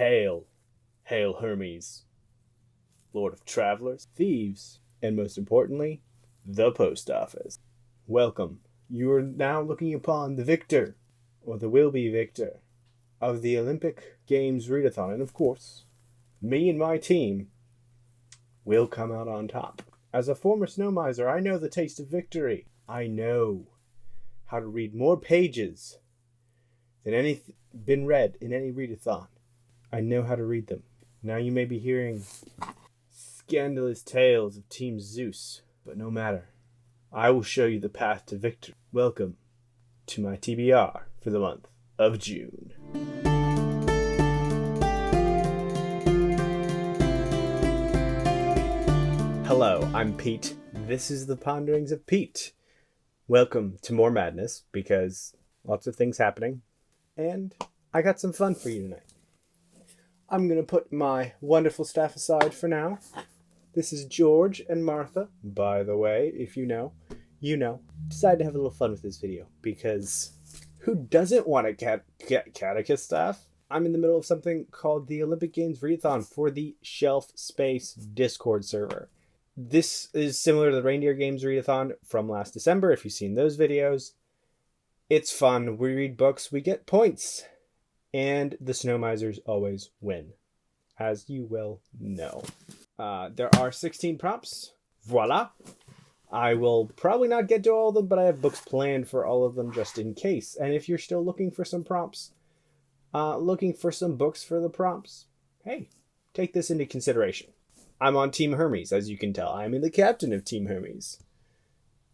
Hail, hail Hermes, Lord of Travelers, Thieves, and most importantly, the Post Office. Welcome. You are now looking upon the victor, or the will-be victor, of the Olympic Games Readathon. And of course, me and my team will come out on top. As a former snow miser, I know the taste of victory. I know how to read more pages than any been read in any readathon. I know how to read them. Now you may be hearing scandalous tales of Team Zeus, but no matter. I will show you the path to victory. Welcome to my TBR for the month of June. Hello, I'm Pete. This is the Ponderings of Pete. Welcome to more madness, because lots of things happening, and I got some fun for you tonight. I'm going to put my wonderful staff aside for now. This is George and Martha. By the way, if you know, you know. Decided to have a little fun with this video, because who doesn't want to get catechist stuff? I'm in the middle of something called the Olympic Games Readathon for the Shelf Space Discord server. This is similar to the Reindeer Games Readathon from last December, if you've seen those videos. It's fun. We read books, we get points, and the snow misers always win, as you will know. There are 16 prompts. Voila! I will probably not get to all of them, but I have books planned for all of them just in case. And if you're still looking for some prompts, looking for some books for the prompts, hey, take this into consideration. I'm on Team Hermes, as you can tell. I'm the captain of Team Hermes.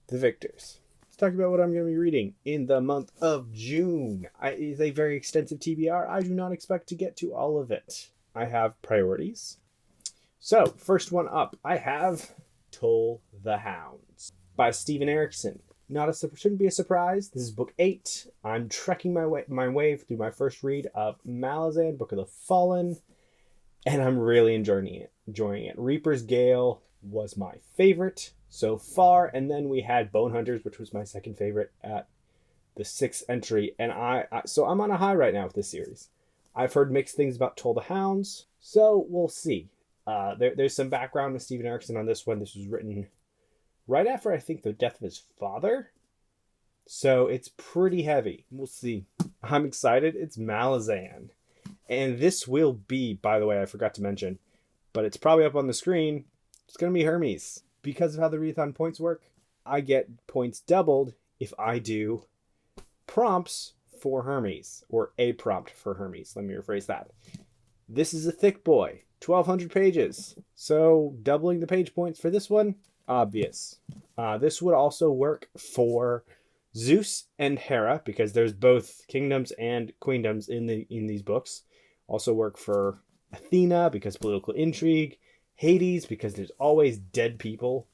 The victors. Let's talk about what I'm going to be reading in the month of June. It is a very extensive TBR. I do not expect to get to all of it. I have priorities. So, first one up, I have Toll the Hounds by Steven Erikson. Shouldn't be a surprise. This is book 8. I'm trekking my way through my first read of Malazan, Book of the Fallen, and I'm really enjoying it. Reaper's Gale was my favorite so far, and then we had Bone Hunters, which was my second favorite at the 6th entry, and so I'm on a high right now with this series. I've heard mixed things about Toll the Hounds, so we'll see. There's some background with Steven Erikson on this one. This was written right after, I think, the death of his father, so it's pretty heavy. We'll see. I'm excited. It's Malazan. And this will be, by the way, I forgot to mention, but it's probably up on the screen, it's going to be Hermes. Because of how the readathon points work, I get points doubled if I do prompts for Hermes, or a prompt for Hermes. Let me rephrase that. This is a thick boy, 1,200 pages. So doubling the page points for this one, obvious. This would also work for Zeus and Hera, because there's both kingdoms and queendoms in these books. Also work for Athena, because political intrigue. Hades, because there's always dead people,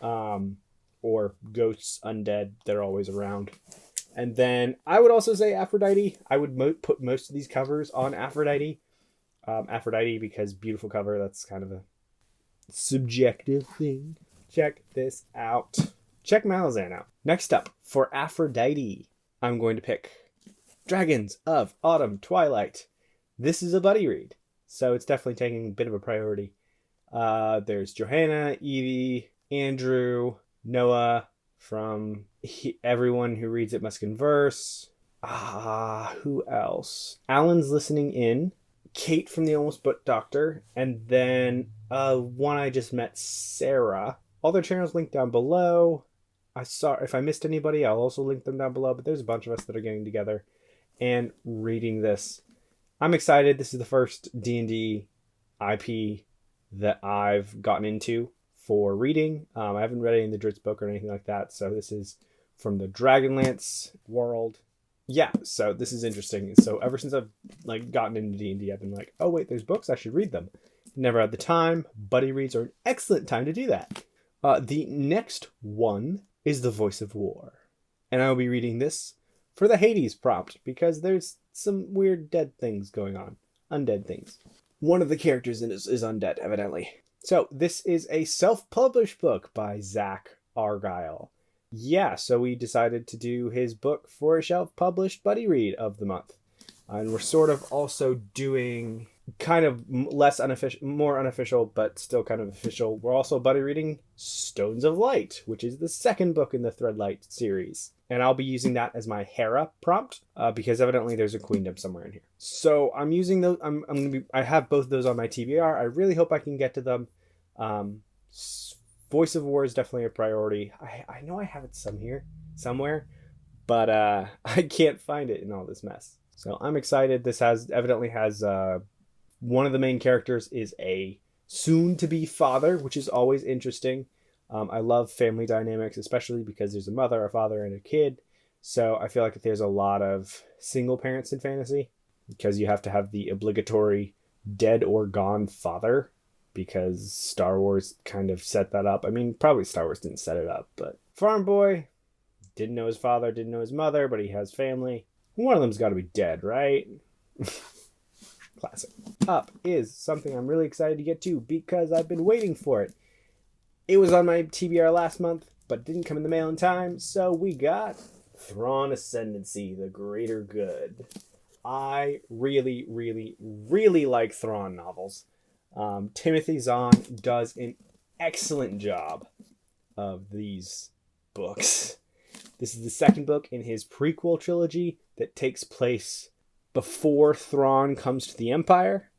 or ghosts, undead. They're always around. And then I would also say Aphrodite. I would put most of these covers on Aphrodite. Aphrodite, because beautiful cover. That's kind of a subjective thing. Check this out. Check Malazan out. Next up, for Aphrodite, I'm going to pick Dragons of Autumn Twilight. This is a buddy read, so it's definitely taking a bit of a priority. There's Johanna, Evie, Andrew, Noah from Everyone Who Reads It Must Converse. Who else? Alan's listening in. Kate from The Almost Book Doctor. And then one I just met, Sarah. All their channels linked down below. If I missed anybody, I'll also link them down below. But there's a bunch of us that are getting together and reading this. I'm excited. This is the first D&D IP that I've gotten into for reading. I haven't read any of the Dritz book or anything like that, so this is from the Dragonlance world. Yeah, so this is interesting. So ever since I've gotten into D&D, I've been like, oh wait, there's books, I should read them. Never had the time. Buddy reads are an excellent time to do that. The next one is The Voice of War, and I will be reading this for the Hades prompt, because there's some weird dead things going on. Undead things. One of the characters in this is undead, evidently. So this is a self-published book by Zach Argyle. Yeah, so we decided to do his book for a self-published buddy read of the month. And we're sort of also doing kind of less unofficial, more unofficial, but still kind of official, we're also buddy reading Stones of Light, which is the second book in the Threadlight series. And I'll be using that as my Hera prompt because evidently there's a queendom somewhere in here. So I'm using those. I have both of those on my TBR. I really hope I can get to them. Voice of War is definitely a priority. I know I have it somewhere, but I can't find it in all this mess. So I'm excited. This evidently has one of the main characters is a soon-to-be father, which is always interesting. I love family dynamics, especially because there's a mother, a father, and a kid. So I feel like there's a lot of single parents in fantasy because you have to have the obligatory dead or gone father because Star Wars kind of set that up. I mean, probably Star Wars didn't set it up, but farm boy, didn't know his father, didn't know his mother, but he has family. One of them's got to be dead, right? Classic. Up is something I'm really excited to get to because I've been waiting for it. It was on my TBR last month, but didn't come in the mail in time, so we got Thrawn Ascendancy, The Greater Good. I really, really, really like Thrawn novels. Timothy Zahn does an excellent job of these books. This is the second book in his prequel trilogy that takes place before Thrawn comes to the Empire,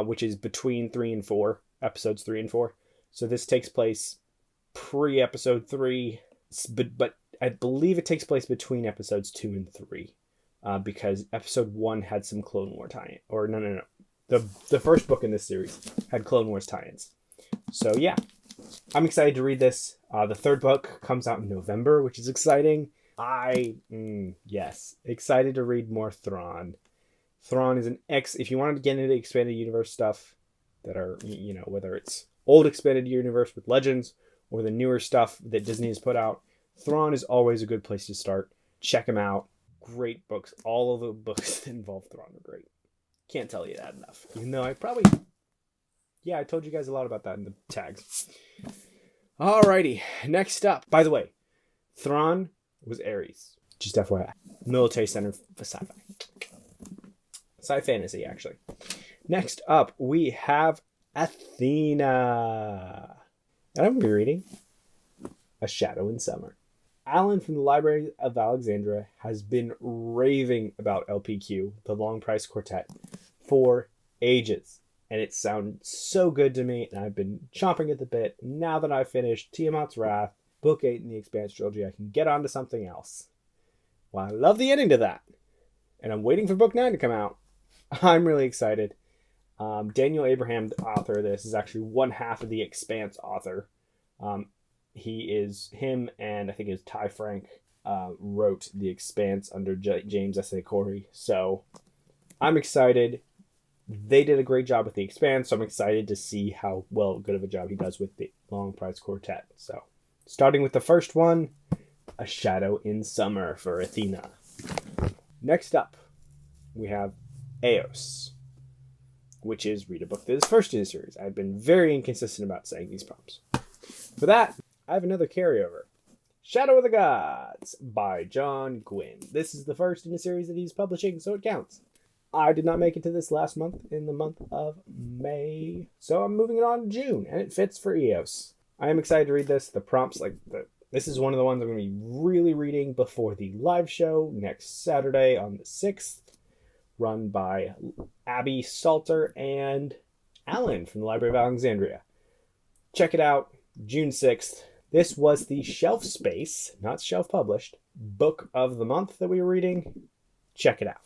which is between 3 and 4, episodes 3 and 4. So this takes place pre-episode 3, but I believe it takes place between episodes 2 and 3, because episode 1 had some Clone War tie-in. Or no. The first book in this series had Clone Wars tie-ins. So yeah, I'm excited to read this. The third book comes out in November, which is exciting. Yes, excited to read more Thrawn. Thrawn is if you wanted to get into the expanded universe stuff that are, whether it's old expanded universe with Legends or the newer stuff that Disney has put out, Thrawn is always a good place to start. Check them out. Great books. All of the books that involve Thrawn are great. Can't tell you that enough. Even though I told you guys a lot about that in the tags. Alrighty, next up. By the way, Thrawn was Ares. Just FYI. Military Center for Sci-Fi. Sci fantasy, actually. Next up, we have Athena. And I'm going to be reading A Shadow in Summer. Alan from the Library of Alexandria has been raving about LPQ, the Long Price Quartet, for ages. And it sounds so good to me, and I've been chomping at the bit. Now that I've finished Tiamat's Wrath, Book 8 in the Expanse trilogy, I can get on to something else. Well, I love the ending to that. And I'm waiting for Book 9 to come out. I'm really excited. Daniel Abraham, the author of this, is actually one half of the Expanse author. Him and I think it was Ty Frank wrote the Expanse under James S.A. Corey. So I'm excited. They did a great job with the Expanse, so I'm excited to see how good of a job he does with the Long Price Quartet. So starting with the first one, A Shadow in Summer for Athena. Next up, we have Eos, which is read a book that is first in the series. I've been very inconsistent about saying these prompts. For that, I have another carryover. Shadow of the Gods by John Gwynne. This is the first in the series that he's publishing, so it counts. I did not make it to this last month, in the month of May, so I'm moving it on to June, and it fits for Eos. I am excited to read this. The prompts, this is one of the ones I'm going to be really reading before the live show next Saturday on the 6th, run by Abby Salter and Alan from the Library of Alexandria. Check it out, June 6th. This was the Shelf Space, not Shelf Published, book of the month that we were reading. Check it out.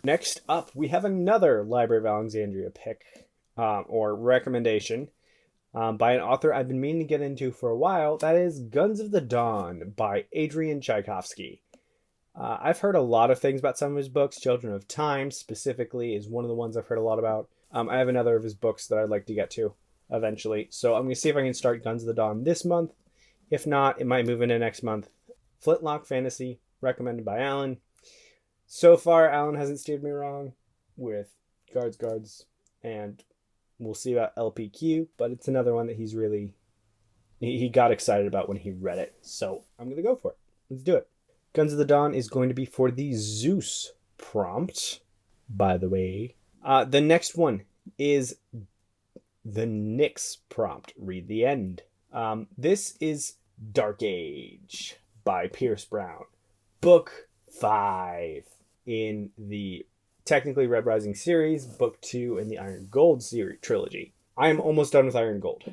Next up, we have another Library of Alexandria pick, or recommendation, by an author I've been meaning to get into for a while. That is Guns of the Dawn by Adrian Tchaikovsky. I've heard a lot of things about some of his books. Children of Time, specifically, is one of the ones I've heard a lot about. I have another of his books that I'd like to get to eventually. So I'm going to see if I can start Guns of the Dawn this month. If not, it might move into next month. Flintlock Fantasy, recommended by Alan. So far, Alan hasn't steered me wrong with Guards, and we'll see about LPQ, but it's another one that he got excited about when he read it. So I'm going to go for it. Let's do it. Guns of the Dawn is going to be for the Zeus prompt. By the way, The next one is the Nyx prompt. Read the end. This is Dark Age by Pierce Brown. Book 5 in the technically Red Rising series, book 2 in the Iron Gold series trilogy. I am almost done with Iron Gold.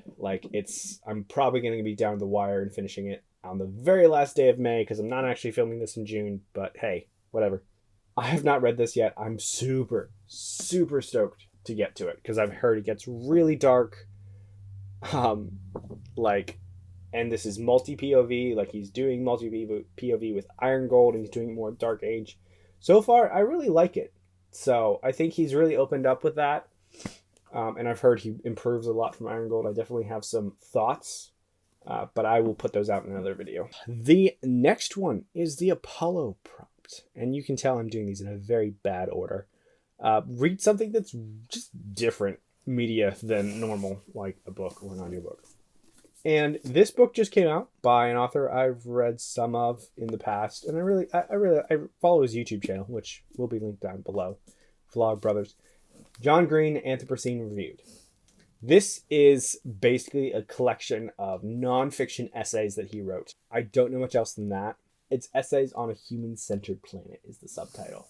I'm probably going to be down the wire and finishing it on the very last day of May because I'm not actually filming this in June, but hey, whatever. I have not read this yet. I'm super, super stoked to get to it because I've heard it gets really dark. And this is multi-POV, he's doing multi-POV with Iron Gold and he's doing more Dark Age. So far, I really like it. So I think he's really opened up with that. And I've heard he improves a lot from Iron Gold. I definitely have some thoughts, but I will put those out in another video. The next one is the Apollo prompt. And you can tell I'm doing these in a very bad order. Read something that's just different media than normal, like a book or an audiobook. And this book just came out by an author I've read some of in the past, and I follow his YouTube channel, which will be linked down below. Vlog Brothers. John Green, Anthropocene Reviewed. This is basically a collection of non-fiction essays that he wrote. I don't know much else than that. It's Essays on a Human-Centered Planet is the subtitle.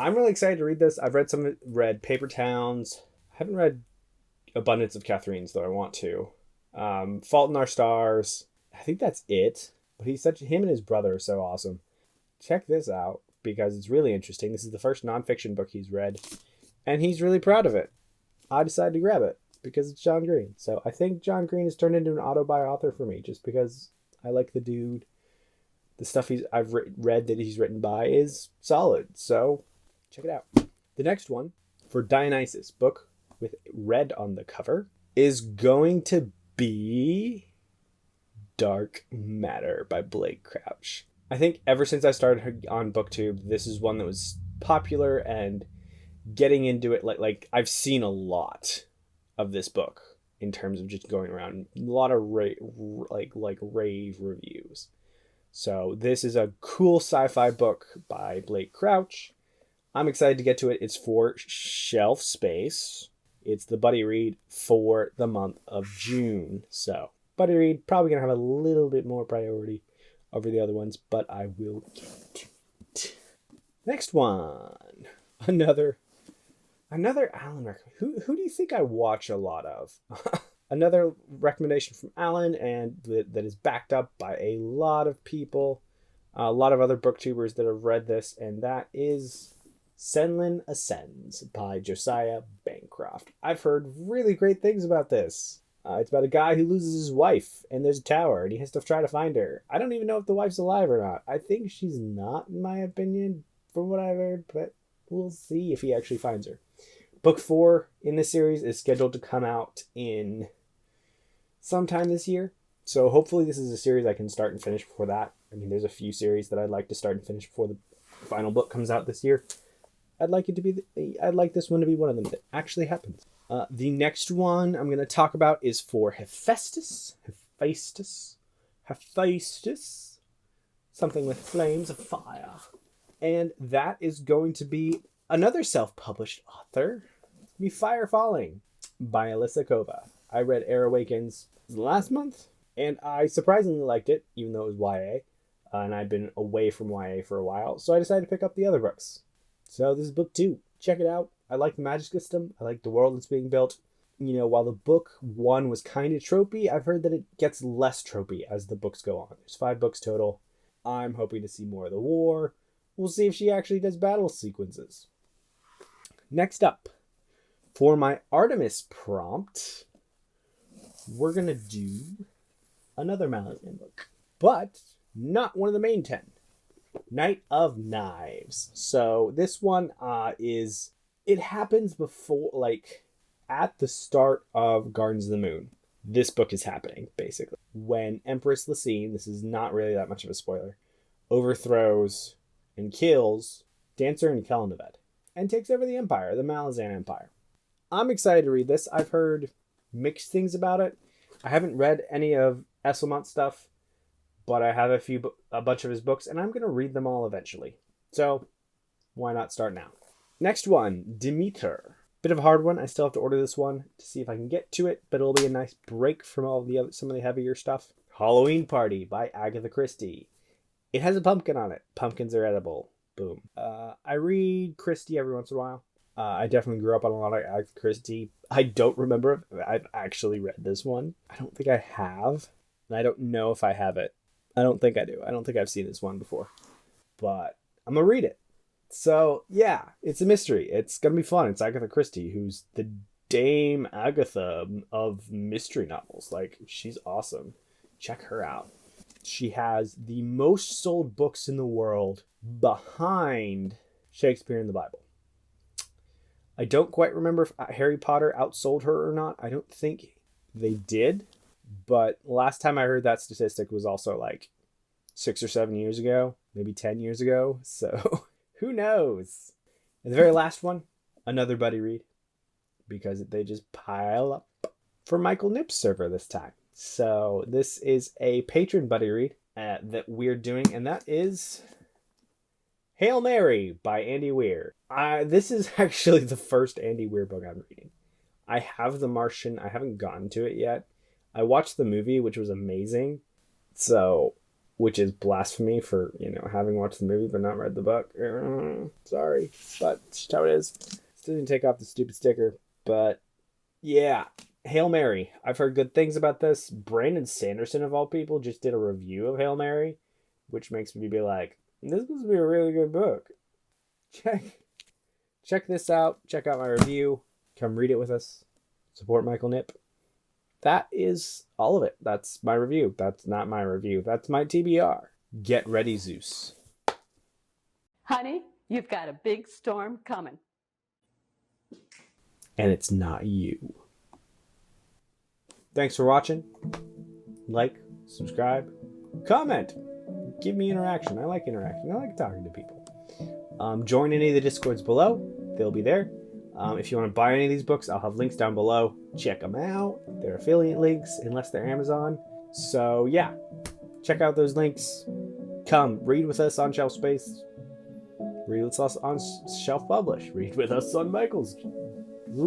I'm really excited to read this. I've read Paper Towns. I haven't read Abundance of Catherines, though I want to. Fault in Our Stars. I think that's it. But him and his brother are so awesome. Check this out because it's really interesting. This is the first nonfiction book he's read, and he's really proud of it. I decided to grab it because it's John Green. So I think John Green has turned into an auto-buy author for me just because I like the dude. The stuff I've read that he's written by is solid. So check it out. The next one for Dionysus, book with red on the cover, is going to be Dark Matter by Blake Crouch. I think ever since I started on BookTube, this is one that was popular and getting into it. I've seen a lot of this book in terms of just going around, a lot of rave reviews. So this is a cool sci-fi book by Blake Crouch. I'm excited to get to it. It's for shelf space. It's the buddy read for the month of June. So buddy read, probably going to have a little bit more priority over the other ones, but I will get to it. Next one. Another Alan recommendation. Who do you think I watch a lot of? Another recommendation from Alan, and that is backed up by a lot of people, a lot of other booktubers that have read this, and that is Senlin Ascends by Josiah Bancroft. I've heard really great things about this. It's about a guy who loses his wife, and there's a tower, and he has to try to find her. I don't even know if the wife's alive or not. I think she's not, in my opinion, from what I've heard, but we'll see if he actually finds her. Book 4 in this series is scheduled to come out in sometime this year. So hopefully this is a series I can start and finish before that. I mean, there's a few series that I'd like to start and finish before the final book comes out this year. I'd like this one to be one of them that actually happens. The next one I'm going to talk about is for Hephaestus. Something with flames of fire. And that is going to be another self-published author. Be Fire Falling by Alyssa Kova. I read Air Awakens last month, and I surprisingly liked it, even though it was YA. And I'd been away from YA for a while, so I decided to pick up the other books. So this is book 2. Check it out. I like the magic system. I like the world that's being built. You know, while the book 1 was kind of tropey, I've heard that it gets less tropey as the books go on. There's 5 books total. I'm hoping to see more of the war. We'll see if she actually does battle sequences. Next up, for my Artemis prompt, we're going to do another Malazan book, but not one of the main 10. Knight of Knives. So this one it happens before, at the start of Gardens of the Moon. This book is happening, basically. When Empress Lysine, this is not really that much of a spoiler, overthrows and kills Dancer and Kellanaved and takes over the Empire, the Malazan Empire. I'm excited to read this. I've heard mixed things about it. I haven't read any of Esselmont's stuff, but I have a bunch of his books, and I'm going to read them all eventually. So why not start now? Next one, Demeter. Bit of a hard one. I still have to order this one to see if I can get to it, but it'll be a nice break from some of the heavier stuff. Halloween Party by Agatha Christie. It has a pumpkin on it. Pumpkins are edible. Boom. I read Christie every once in a while. I definitely grew up on a lot of Agatha Christie. I don't remember if I've actually read this one. I don't think I have. And I don't know if I have it. I don't think I do. I don't think I've seen this one before. But I'm going to read it. So, yeah, it's a mystery. It's going to be fun. It's Agatha Christie, who's the Dame Agatha of mystery novels. Like, she's awesome. Check her out. She has the most sold books in the world behind Shakespeare and the Bible. I don't quite remember if Harry Potter outsold her or not. I don't think they did. But last time I heard that statistic was also like 6 or 7 years ago, maybe 10 years ago. So who knows? And the very last one, another buddy read, because they just pile up for Michael Nipp's server this time. So this is a patron buddy read that we're doing, and that is Hail Mary by Andy Weir. This is actually the first Andy Weir book I'm reading. I have The Martian. I haven't gotten to it yet. I watched the movie, which was amazing. So, which is blasphemy for, having watched the movie but not read the book. Sorry, but it's just how it is. Still didn't take off the stupid sticker. But, yeah. Hail Mary. I've heard good things about this. Brandon Sanderson, of all people, just did a review of Hail Mary, which makes me be like, this must be a really good book. Check this out. Check out my review. Come read it with us. Support Michael Nipp. That is all of it. That's my review. That's not my review. That's my TBR. Get ready, Zeus. Honey, you've got a big storm coming. And it's not you. Thanks for watching. Like, subscribe, comment. Give me interaction. I like interaction. I like talking to people. Join any of the Discords below. They'll be there. If you want to buy any of these books, I'll have links down below. Check them out. They're affiliate links, unless they're Amazon. So, yeah. Check out those links. Come, read with us on Shelf Space. Read with us on Shelf Publish. Read with us on Michael's.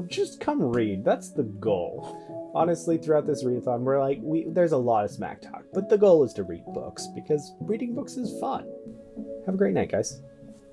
Just come read. That's the goal. Honestly, throughout this readathon, we're like, there's a lot of smack talk. But the goal is to read books, because reading books is fun. Have a great night, guys.